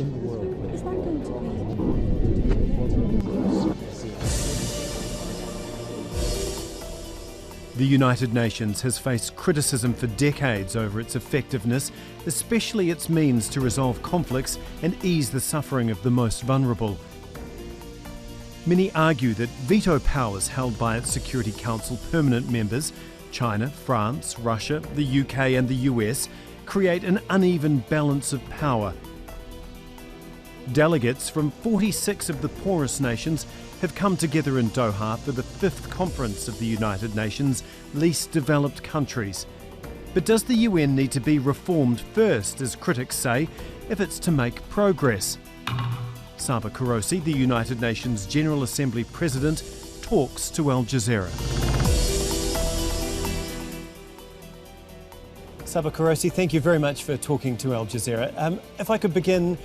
in the world. Is that going to be? The United Nations has faced criticism for decades over its effectiveness, especially its means to resolve conflicts and ease the suffering of the most vulnerable. Many argue that veto powers held by its Security Council permanent members, China, France, Russia, the UK and the US, create an uneven balance of power. Delegates from 46 of the poorest nations have come together in Doha for the 5th conference of the United Nations least developed countries. But does the UN need to be reformed first, as critics say, if it's to make progress? Csaba Korosi, the United Nations General Assembly President, talks to Al Jazeera. Csaba Korosi, thank you very much for talking to Al Jazeera. If I could begin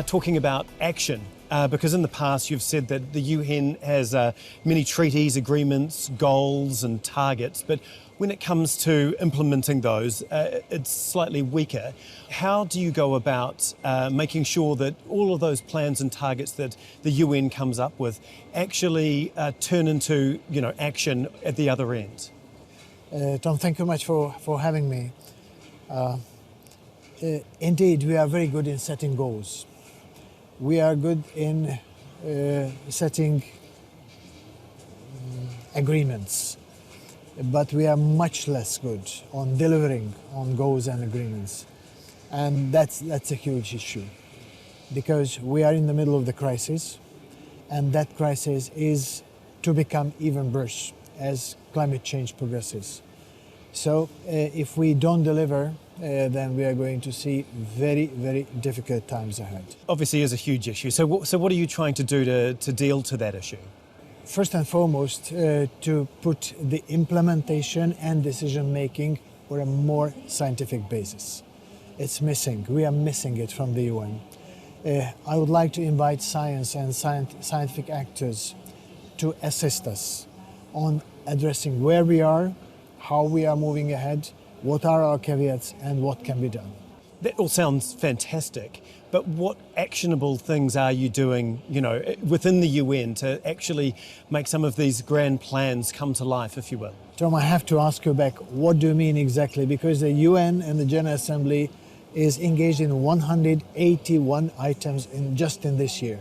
talking about action, because in the past you've said that the UN has many treaties, agreements, goals and targets, but when it comes to implementing those, it's slightly weaker. How do you go about making sure that all of those plans and targets that the UN comes up with actually turn into, action at the other end? Tom, thank you much for having me. Indeed, we are very good in setting goals. We are good in setting agreements, but we are much less good on delivering on goals and agreements. And that's a huge issue, because we are in the middle of the crisis, and that crisis is to become even worse as climate change progresses. So if we don't deliver, then we are going to see very, very difficult times ahead. Obviously, it's a huge issue. So what are you trying to do to deal to that issue? First and foremost, to put the implementation and decision-making on a more scientific basis. It's missing. We are missing it from the UN. I would like to invite science and scientific actors to assist us on addressing where we are, how we are moving ahead, what are our caveats, and what can be done. That all sounds fantastic, but what actionable things are you doing, within the UN to actually make some of these grand plans come to life, if you will? Tom, I have to ask you back, what do you mean exactly? Because the UN and the General Assembly is engaged in 181 items just in this year.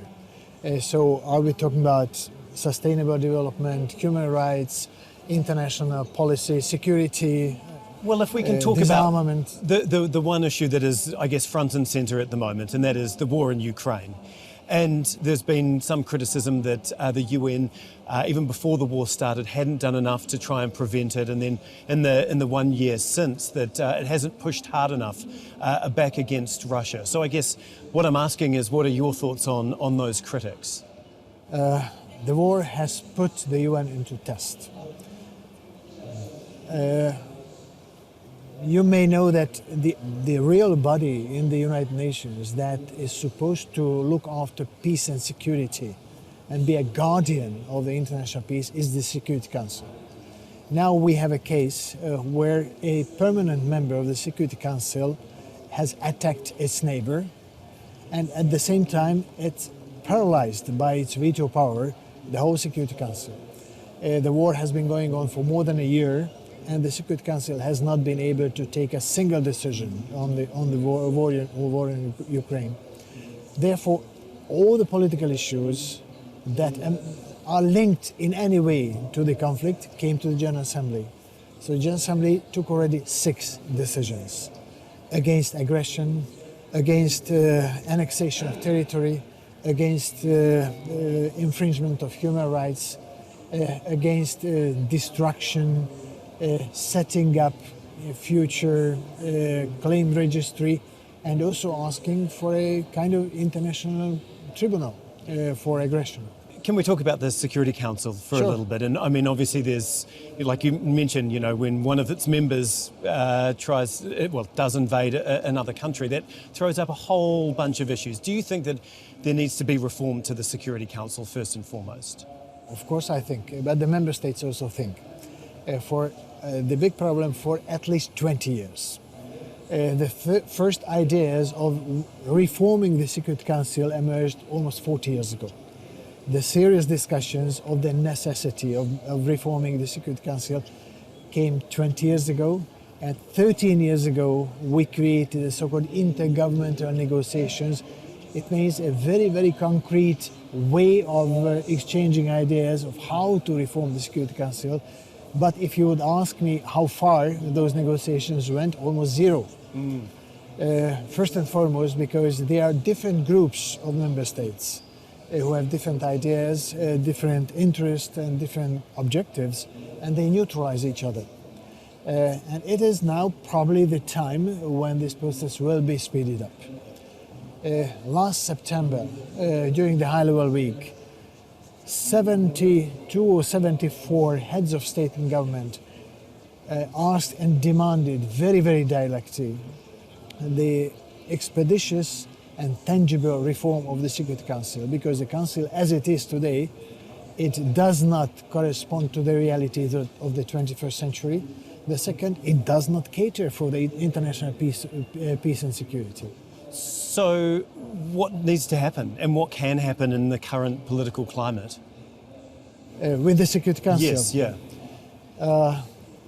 So are we talking about sustainable development, human rights, international policy, security? Well, if we can talk disarmament. About the one issue that is, I guess, front and centre at the moment, and that is the war in Ukraine. And there's been some criticism that the UN, even before the war started, hadn't done enough to try and prevent it. And then in the 1 year since, that it hasn't pushed hard enough back against Russia. So I guess what I'm asking is, what are your thoughts on those critics? The war has put the UN into test. You may know that the real body in the United Nations that is supposed to look after peace and security and be a guardian of the international peace is the Security Council. Now we have a case where a permanent member of the Security Council has attacked its neighbor, and at the same time it's paralyzed by its veto power, the whole Security Council. The war has been going on for more than a year, and the Security Council has not been able to take a single decision on the war in Ukraine. Therefore, all the political issues that are linked in any way to the conflict came to the General Assembly. So the General Assembly took already 6 decisions against aggression, against annexation of territory, against infringement of human rights, against destruction, setting up a future claim registry, and also asking for a kind of international tribunal for aggression. Can we talk about the Security Council for Sure. a little bit? And I mean, obviously there's, like you mentioned, when one of its members does invade another country, that throws up a whole bunch of issues. Do you think that there needs to be reform to the Security Council first and foremost? Of course I think, but the member states also think. The big problem for at least 20 years The first ideas of reforming the Security Council emerged almost 40 years ago. The serious discussions of the necessity of reforming the Security Council came 20 years ago, and 13 years ago we created the so-called intergovernmental negotiations. It means a very, very concrete way of exchanging ideas of how to reform the Security Council. But if you would ask me how far those negotiations went, almost zero. First and foremost because there are different groups of member states who have different ideas, different interests and different objectives, and they neutralize each other. And it is now probably the time when this process will be speeded up. Last September, during the high-level week, 72 or 74 heads of state and government asked and demanded very, very directly the expeditious and tangible reform of the Security Council, because the Council as it is today, it does not correspond to the realities of the 21st century. The second, it does not cater for the international peace and security. So what needs to happen and what can happen in the current political climate? With the Security Council? Yes, yeah.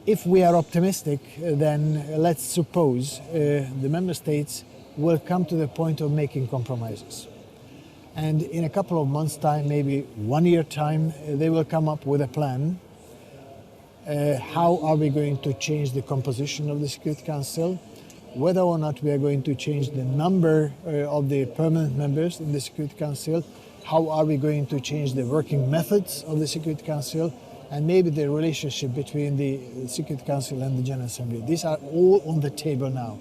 If we are optimistic, then let's suppose the member states will come to the point of making compromises. And in a couple of months' time, maybe 1 year time, they will come up with a plan. How are we going to change the composition of the Security Council? Whether or not we are going to change the number of the permanent members in the Security Council, how are we going to change the working methods of the Security Council, and maybe the relationship between the Security Council and the General Assembly. These are all on the table now.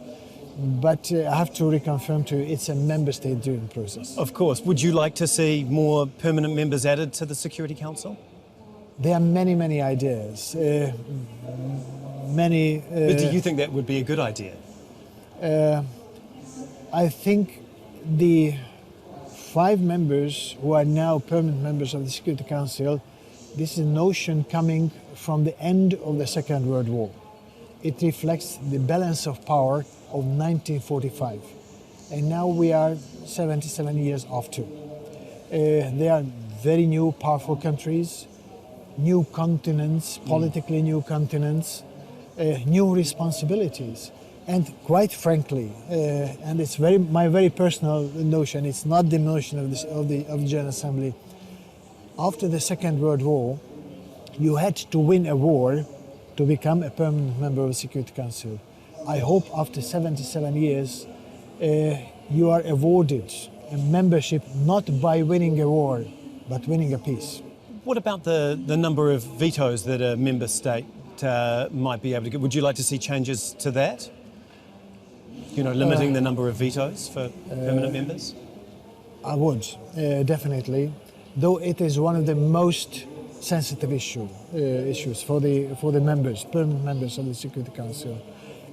But I have to reconfirm to you, it's a member state-driven process. Of course. Would you like to see more permanent members added to the Security Council? There are many, many ideas. But do you think that would be a good idea? I think the 5 members who are now permanent members of the Security Council, this is a notion coming from the end of the Second World War. It reflects the balance of power of 1945. And now we are 77 years after. They are very new, powerful countries, new continents, politically new continents, new responsibilities. And quite frankly, and it's my very personal notion, it's not the notion of the General Assembly. After the Second World War, you had to win a war to become a permanent member of the Security Council. I hope after 77 years, you are awarded a membership not by winning a war, but winning a peace. What about the number of vetoes that a member state might be able to get? Would you like to see changes to that? You know, limiting the number of vetoes for permanent members? I would, definitely. Though it is one of the most sensitive issues for the members, permanent members of the Security Council.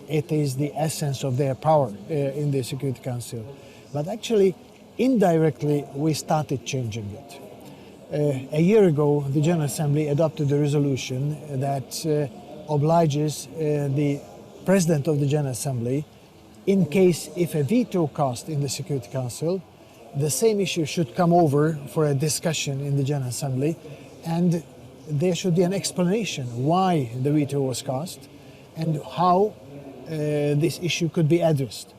It is the essence of their power in the Security Council. But actually, indirectly, we started changing it. A year ago, the General Assembly adopted a resolution that obliges the President of the General Assembly, in case if a veto cast in the Security Council, the same issue should come over for a discussion in the General Assembly, and there should be an explanation why the veto was cast and how this issue could be addressed.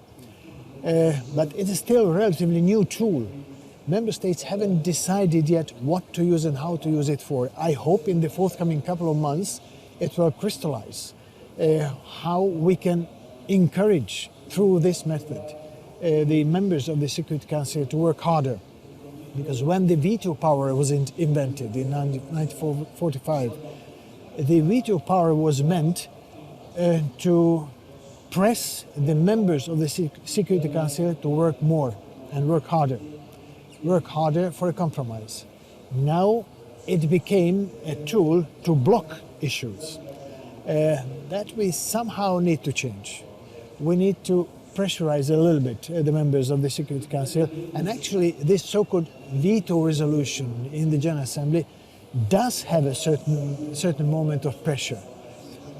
But it is still a relatively new tool. Member states haven't decided yet what to use and how to use it for. I hope in the forthcoming couple of months it will crystallize how we can encourage through this method the members of the Security Council to work harder. Because when the veto power was invented in 1945, the veto power was meant to press the members of the Security Council to work more and work harder for a compromise. Now it became a tool to block issues that we somehow need to change. We need to pressurize a little bit the members of the Security Council, and actually this so-called veto resolution in the General Assembly does have a certain moment of pressure.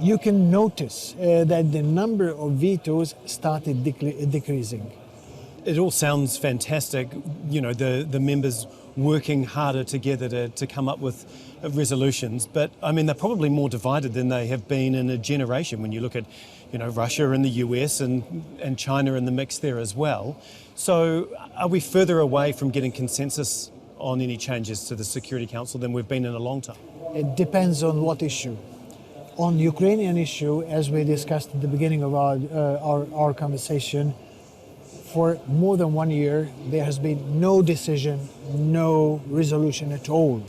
you can notice that the number of vetoes started decreasing. It all sounds fantastic, you know, the members working harder together to come up with resolutions, but I mean, they're probably more divided than they have been in a generation when you look at, you know, Russia and the US and China in the mix there as well. So are we further away from getting consensus on any changes to the Security Council than we've been in a long time? It depends on what issue. On the Ukrainian issue, as we discussed at the beginning of our conversation, for more than 1 year, there has been no decision, no resolution at all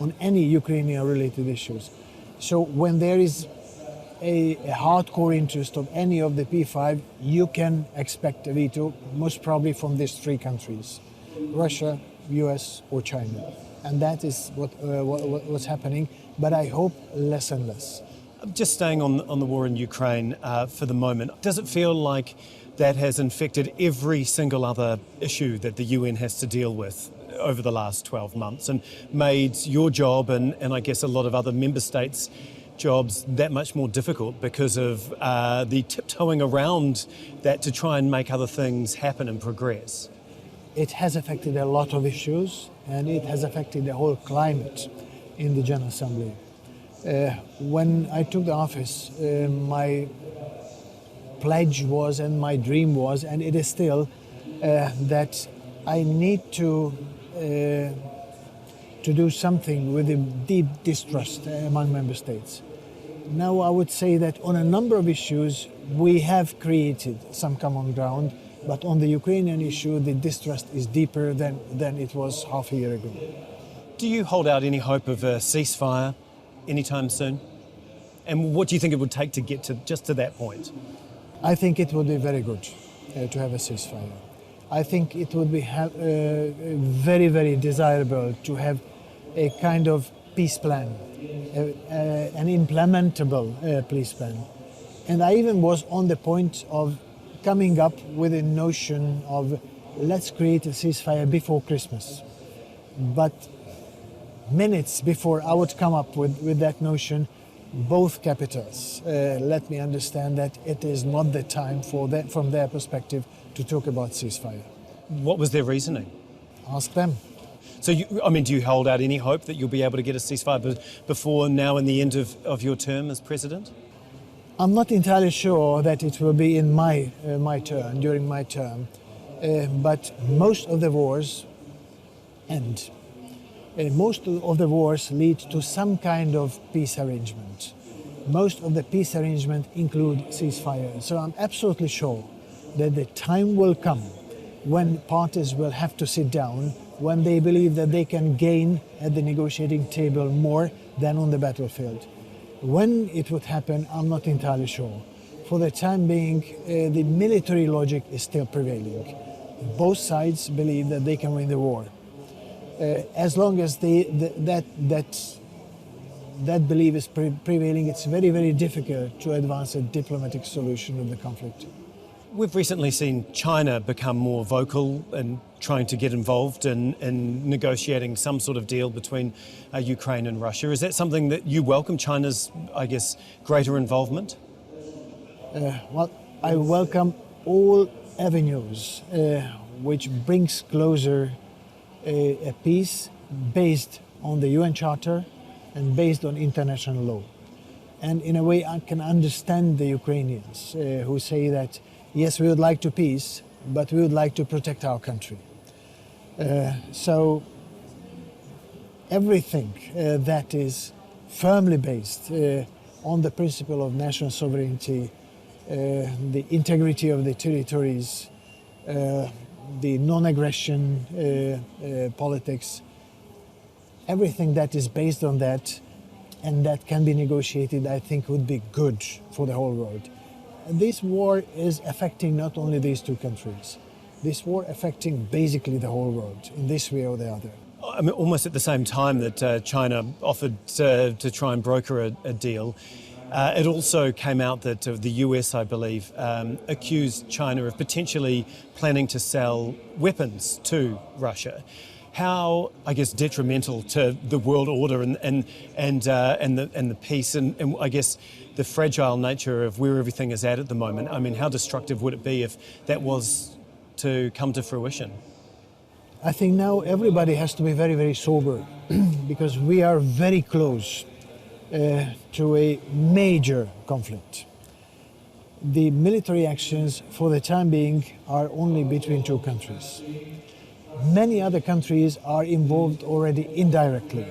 on any Ukrainian-related issues. So when there is a hardcore interest of any of the P5, you can expect a veto, most probably from these three countries, Russia, US or China. And that is what's happening, but I hope less and less. Just staying on the war in Ukraine for the moment, does it feel like that has infected every single other issue that the UN has to deal with over the last 12 months and made your job and I guess a lot of other member states' jobs that much more difficult because of the tiptoeing around that to try and make other things happen and progress? It has affected a lot of issues and it has affected the whole climate in the General Assembly. When I took the office, my pledge was and my dream was, and it is still, that I need to do something with the deep distrust among member states. Now I would say that on a number of issues we have created some common ground, but on the Ukrainian issue the distrust is deeper than it was half a year ago. Do you hold out any hope of a ceasefire anytime soon? And what do you think it would take to get to that point? I think it would be very good to have a ceasefire. I think it would be very, very desirable to have a kind of peace plan, an implementable peace plan. And I even was on the point of coming up with a notion of let's create a ceasefire before Christmas. But minutes before I would come up with that notion, both capitals let me understand that it is not the time for that, from their perspective, to talk about ceasefire. What was their reasoning? Ask them. So, do you hold out any hope that you'll be able to get a ceasefire before now and the end of your term as president? I'm not entirely sure that it will be in my turn, during my term, but most of the wars end. Most of the wars lead to some kind of peace arrangement. Most of the peace arrangement include ceasefire. So I'm absolutely sure that the time will come when parties will have to sit down, when they believe that they can gain at the negotiating table more than on the battlefield. When it would happen, I'm not entirely sure. For the time being, the military logic is still prevailing. Both sides believe that they can win the war. As long as that belief is prevailing, it's very, very difficult to advance a diplomatic solution of the conflict. We've recently seen China become more vocal and trying to get involved in negotiating some sort of deal between Ukraine and Russia. Is that something that you welcome, China's, I guess, greater involvement? Well, I welcome all avenues which brings closer a peace based on the UN Charter and based on international law. And in a way, I can understand the Ukrainians who say that, yes, we would like to peace, but we would like to protect our country. So everything that is firmly based on the principle of national sovereignty, the integrity of the territories, the non-aggression politics, everything that is based on that and that can be negotiated, I think would be good for the whole world. This war is affecting not only these two countries, this war affecting basically the whole world in this way or the other. I mean, almost at the same time that China offered to try and broker a deal, it also came out that the US, I believe, accused China of potentially planning to sell weapons to Russia. how, I guess, detrimental to the world order and the peace and I guess the fragile nature of where everything is at the moment. I mean, how destructive would it be if that was to come to fruition? I think now everybody has to be very, very sober because we are very close to a major conflict. The military actions for the time being are only between two countries. Many other countries are involved already indirectly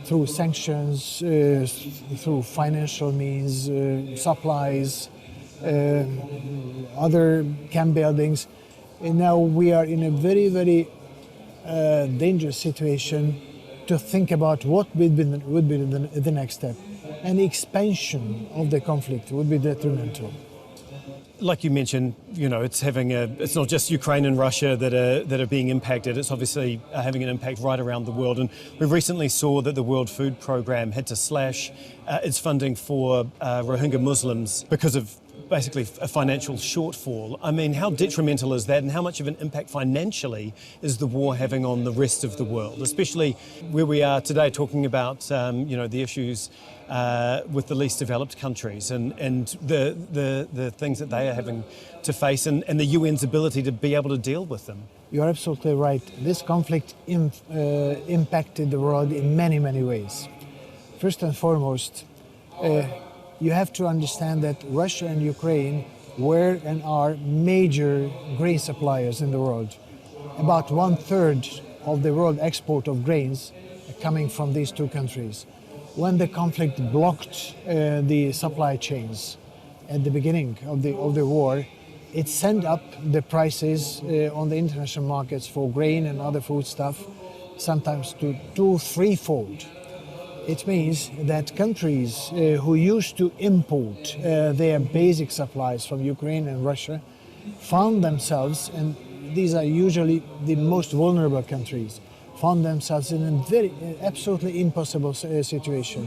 through sanctions, through financial means, supplies, other camp buildings. And now we are in a very, very dangerous situation to think about what would be the next step. An expansion of the conflict would be detrimental. Like you mentioned, it's not just Ukraine and Russia that are being impacted. It's obviously having an impact right around the world. And we recently saw that the World Food Programme had to slash its funding for Rohingya Muslims because of basically a financial shortfall. I mean, how detrimental is that, and how much of an impact financially is the war having on the rest of the world, especially where we are today talking about the issues with the least developed countries and the things that they are having to face and the UN's ability to be able to deal with them. You're absolutely right. This conflict impacted the world in many, many ways. First and foremost, you have to understand that Russia and Ukraine were and are major grain suppliers in the world. About 1/3 of the world export of grains coming from these two countries. When the conflict blocked the supply chains at the beginning of the war, it sent up the prices on the international markets for grain and other foodstuff sometimes to 2-3-fold. It means that countries who used to import their basic supplies from Ukraine and Russia found themselves, and these are usually the most vulnerable countries, found themselves in a very absolutely impossible situation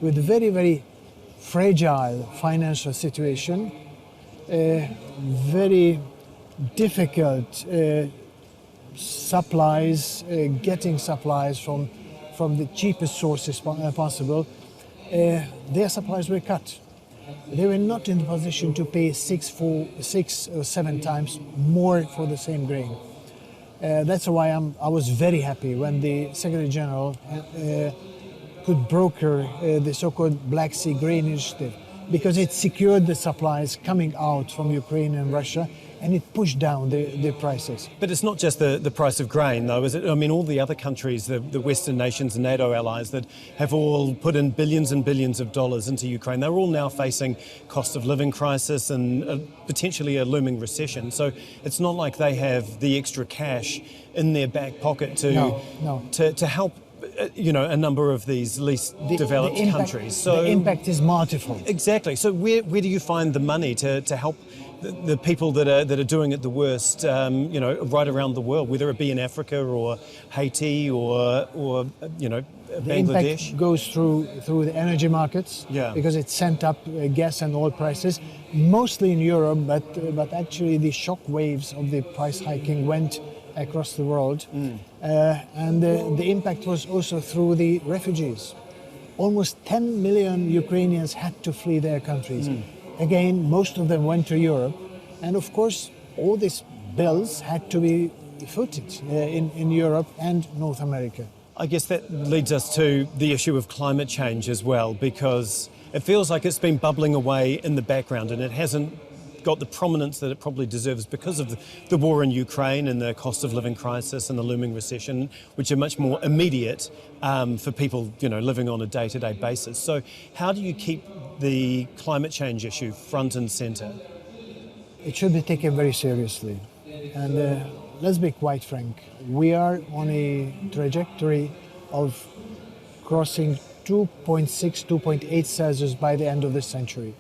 with very, very fragile financial situation, very difficult supplies, getting supplies from the cheapest sources possible. Their supplies were cut. They were not in the position to pay 6 or 7 times more for the same grain. That's why I was very happy when the Secretary General could broker the so-called Black Sea Grain Initiative, because it secured the supplies coming out from Ukraine and Russia, and it pushed down the prices. But it's not just the price of grain, though, is it? I mean, all the other countries, the Western nations and NATO allies that have all put in billions and billions of dollars into Ukraine, they're all now facing cost of living crisis and potentially a looming recession. So it's not like they have the extra cash in their back pocket to help a number of these least developed countries. So the impact is multiple. Exactly. So where do you find the money to help the people that are doing it the worst, right around the world, whether it be in Africa or Haiti or Bangladesh? The impact goes through the energy markets, because it sent up gas and oil prices, mostly in Europe, but actually the shock waves of the price hiking went across the world. And the impact was also through the refugees. Almost 10 million Ukrainians had to flee their countries. Again, most of them went to Europe, and of course all these bills had to be footed in Europe and North America. I guess that leads us to the issue of climate change as well, because it feels like it's been bubbling away in the background and it hasn't got the prominence that it probably deserves because of the war in Ukraine and the cost of living crisis and the looming recession, which are much more immediate for people living on a day-to-day basis. So how do you keep the climate change issue front and centre? It should be taken very seriously. And let's be quite frank, we are on a trajectory of crossing 2.6, 2.8 Celsius by the end of this century.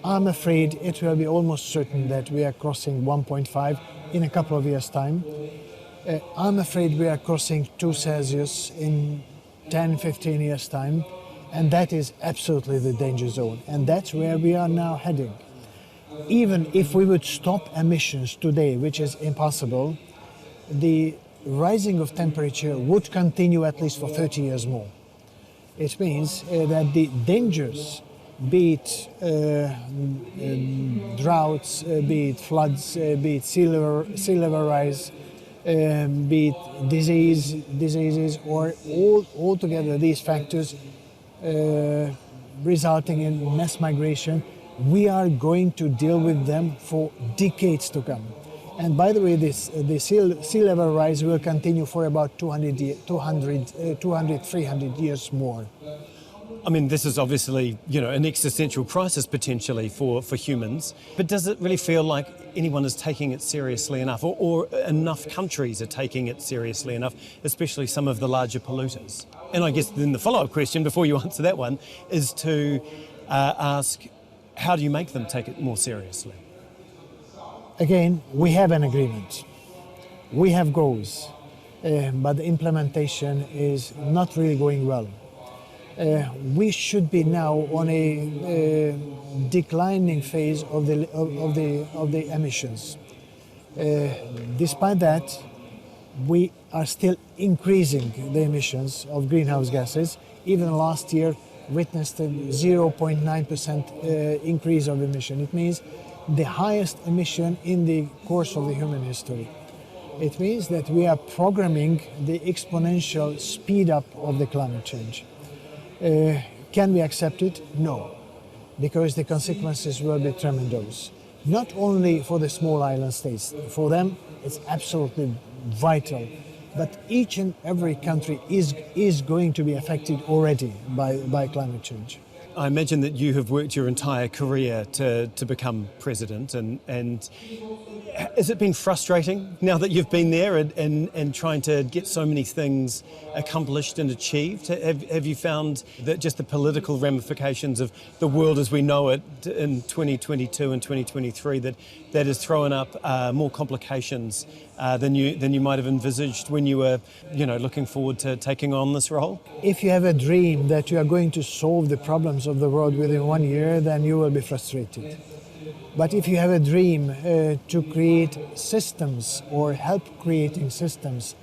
I'm afraid it will be almost certain that we are crossing 1.5 in a couple of years' time. I'm afraid we are crossing 2 Celsius in 10, 15 years' time, and that is absolutely the danger zone. And that's where we are now heading. Even if we would stop emissions today, which is impossible, the rising of temperature would continue at least for 30 years more. It means that the dangers, be it droughts, be it floods, be it sea level rise, be it diseases, or altogether these factors resulting in mass migration, we are going to deal with them for decades to come. And by the way, the sea level rise will continue for about 200, 300 years more. I mean, this is obviously, an existential crisis potentially for humans. But does it really feel like anyone is taking it seriously enough, or enough countries are taking it seriously enough, especially some of the larger polluters? And I guess then the follow-up question, before you answer that one, is to ask, how do you make them take it more seriously? Again, we have an agreement. We have goals, but the implementation is not really going well. We should be now on a declining phase of the emissions. Despite that, we are still increasing the emissions of greenhouse gases. Even last year witnessed a 0.9% increase of emission. It means the highest emission in the course of the human history. It means that we are programming the exponential speed up of the climate change. Can we accept it? No, because the consequences will be tremendous. Not only for the small island states, for them it's absolutely vital, but each and every country is going to be affected already by climate change. I imagine that you have worked your entire career to become president, and has it been frustrating now that you've been there and trying to get so many things accomplished and achieved? Have you found that just the political ramifications of the world as we know it in 2022 and 2023 that has thrown up more complications than you might have envisaged when you were looking forward to taking on this role? If you have a dream that you are going to solve the problems of the world within 1 year, then you will be frustrated. But if you have a dream to create systems or help creating systems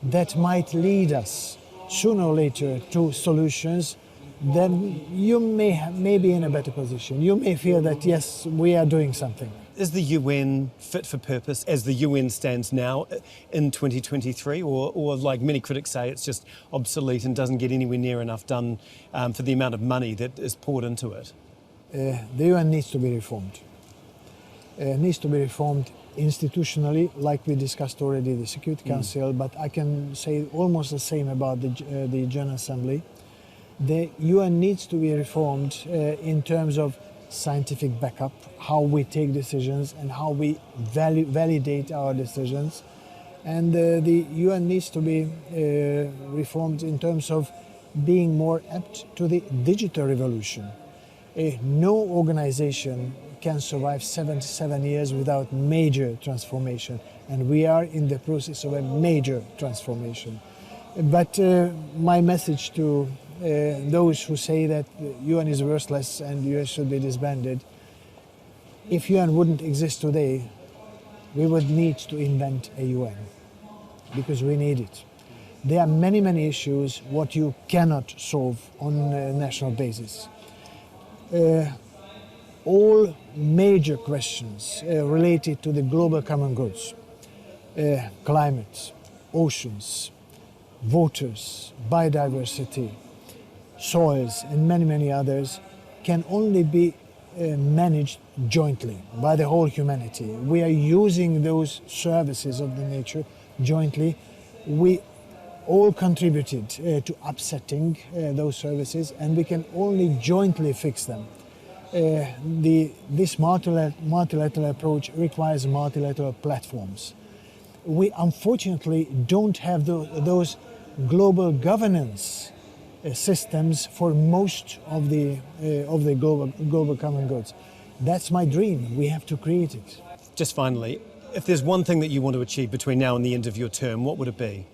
that might lead us sooner or later to solutions, then you may be in a better position. You may feel that, yes, we are doing something. Is the UN fit for purpose as the UN stands now in 2023, or like many critics say, it's just obsolete and doesn't get anywhere near enough done for the amount of money that is poured into it? The UN needs to be reformed. Needs to be reformed institutionally, like we discussed already, the Security Council, but I can say almost the same about the General Assembly. The UN needs to be reformed in terms of scientific backup, how we take decisions and how we validate our decisions. And the UN needs to be reformed in terms of being more apt to the digital revolution. No organization can survive 77 years without major transformation, and we are in the process of a major transformation. But my message to those who say that the UN is worthless and the UN should be disbanded, if UN wouldn't exist today, we would need to invent a UN, because we need it. There are many, many issues what you cannot solve on a national basis. All major questions related to the global common goods, climate, oceans, waters, biodiversity, soils, and many, many others can only be managed jointly by the whole humanity. We are using those services of the nature jointly. We all contributed to upsetting those services, and we can only jointly fix them. This multilateral approach requires multilateral platforms. We unfortunately don't have those global governance systems for most of the global common goods. That's my dream. We have to create it. Just finally, if there's one thing that you want to achieve between now and the end of your term, what would it be?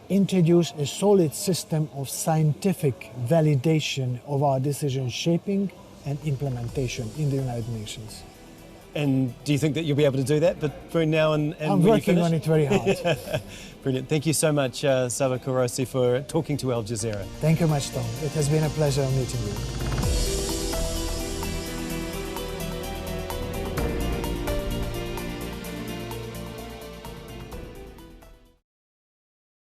Introduce a solid system of scientific validation of our decision shaping and implementation in the United Nations. And do you think that you'll be able to do that between now and I'm when you working finish? on it very hard. Brilliant. Thank you so much, Csaba Korosi, for talking to Al Jazeera. Thank you much, Tom. It has been a pleasure meeting you.